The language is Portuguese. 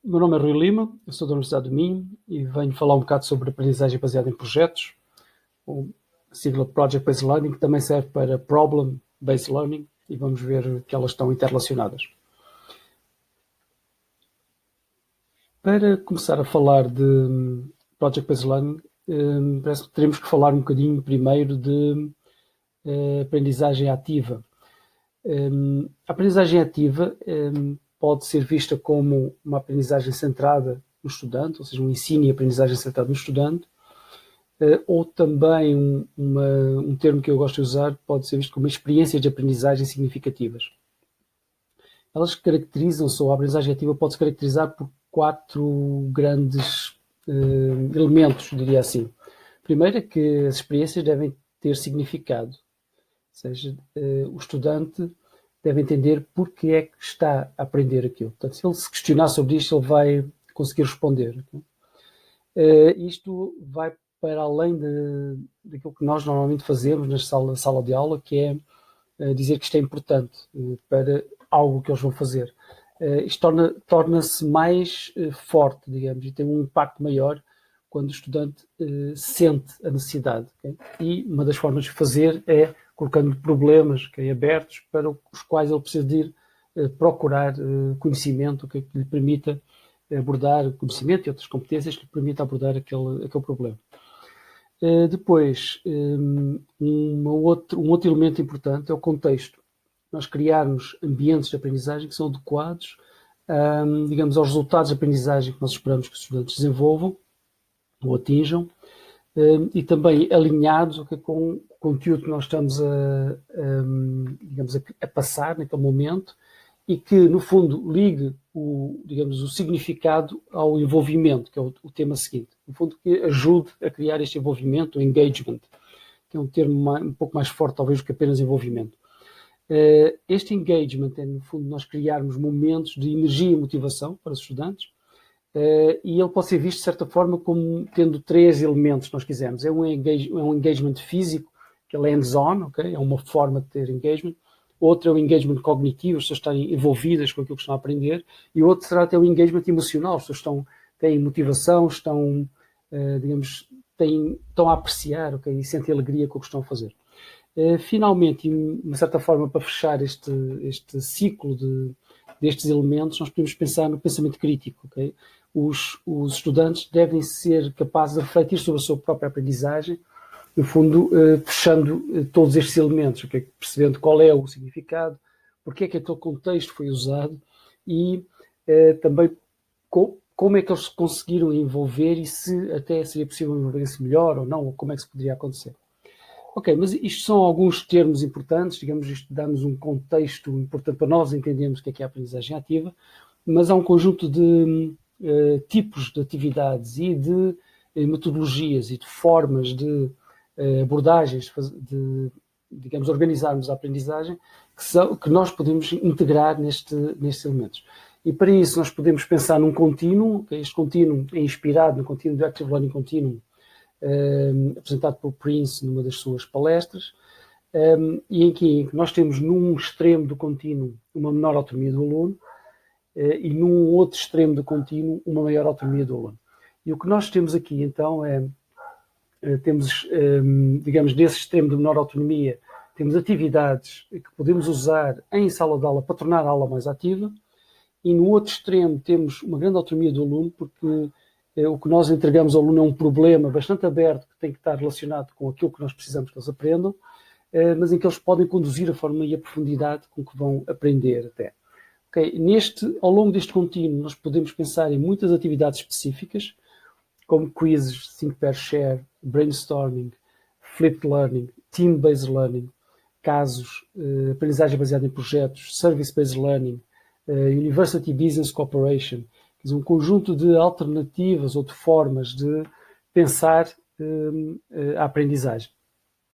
O meu nome é Rui Lima, eu sou da Universidade do Minho e venho falar um bocado sobre aprendizagem baseada em projetos, a sigla Project Based Learning, que também serve para Problem Based Learning, e vamos ver que elas estão interrelacionadas. Para começar a falar de Project Based Learning, parece que teremos que falar um bocadinho primeiro de aprendizagem ativa. A aprendizagem ativa pode ser vista como uma aprendizagem centrada no estudante, ou seja, um ensino e aprendizagem centrada no estudante, ou também um termo que eu gosto de usar pode ser visto como experiências de aprendizagem significativas. Elas caracterizam-se, ou a aprendizagem ativa pode se caracterizar por 4 grandes elementos, diria assim. Primeiro é que as experiências devem ter significado, ou seja, o estudante deve entender porque é que está a aprender aquilo. Portanto, se ele se questionar sobre isto, ele vai conseguir responder. Isto vai para além daquilo que nós normalmente fazemos na sala de aula, que é dizer que isto é importante para algo que eles vão fazer. Isto torna-se mais forte, digamos, e tem um impacto maior quando o estudante sente a necessidade. Okay? E uma das formas de fazer é colocando problemas abertos para os quais ele precisa de ir procurar conhecimento que lhe permita abordar conhecimento e outras competências que lhe permitam abordar aquele problema. Depois, um outro elemento importante é o contexto. Nós criarmos ambientes de aprendizagem que são adequados, digamos, aos resultados de aprendizagem que nós esperamos que os estudantes desenvolvam ou atinjam, e também alinhados com o conteúdo que nós estamos digamos, a passar naquele momento, e que, no fundo, ligue digamos, o significado ao envolvimento, que é o tema seguinte. No fundo, que ajude a criar este envolvimento, o engagement, que é um termo um pouco mais forte, talvez, do que apenas envolvimento. Este engagement é, no fundo, nós criarmos momentos de energia e motivação para os estudantes, e ele pode ser visto, de certa forma, como tendo 3 elementos, se nós quisermos. É um engagement físico, que é hands-on, okay? É uma forma de ter engagement. Outro é o engagement cognitivo, as pessoas estarem envolvidas com aquilo que estão a aprender, e outro será até o engagement emocional, as pessoas têm motivação, digamos, estão a apreciar, okay? E sentem alegria com o que estão a fazer. Finalmente, de uma certa forma, para fechar este ciclo destes elementos, nós podemos pensar no pensamento crítico. Okay? Os estudantes devem ser capazes de refletir sobre a sua própria aprendizagem, no fundo, fechando todos estes elementos, okay? Percebendo qual é o significado, porque é que aquele contexto foi usado e também como é que eles conseguiram envolver e se até seria possível envolver-se melhor ou não, ou como é que isso poderia acontecer. Ok, mas isto são alguns termos importantes, digamos, isto dá-nos um contexto importante para nós entendermos o que é a aprendizagem ativa, mas há um conjunto de tipos de atividades e de metodologias e de formas de abordagens digamos, organizarmos a aprendizagem que nós podemos integrar nestes elementos. E para isso nós podemos pensar num contínuo, que este contínuo é inspirado no contínuo do Active Learning Continuum, apresentado por Prince numa das suas palestras, e em que nós temos num extremo do contínuo uma menor autonomia do aluno e num outro extremo do contínuo uma maior autonomia do aluno. E o que nós temos aqui então temos, digamos, desse extremo de menor autonomia, temos atividades que podemos usar em sala de aula para tornar a aula mais ativa, e no outro extremo temos uma grande autonomia do aluno, porque o que nós entregamos ao aluno é um problema bastante aberto que tem que estar relacionado com aquilo que nós precisamos que eles aprendam, mas em que eles podem conduzir a forma e a profundidade com que vão aprender até. Okay. Ao longo deste contínuo, nós podemos pensar em muitas atividades específicas, como quizzes, think, pair, share, brainstorming, flipped learning, team-based learning, casos, aprendizagem baseada em projetos, service-based learning, university business cooperation, quer dizer, um conjunto de alternativas ou de formas de pensar a aprendizagem.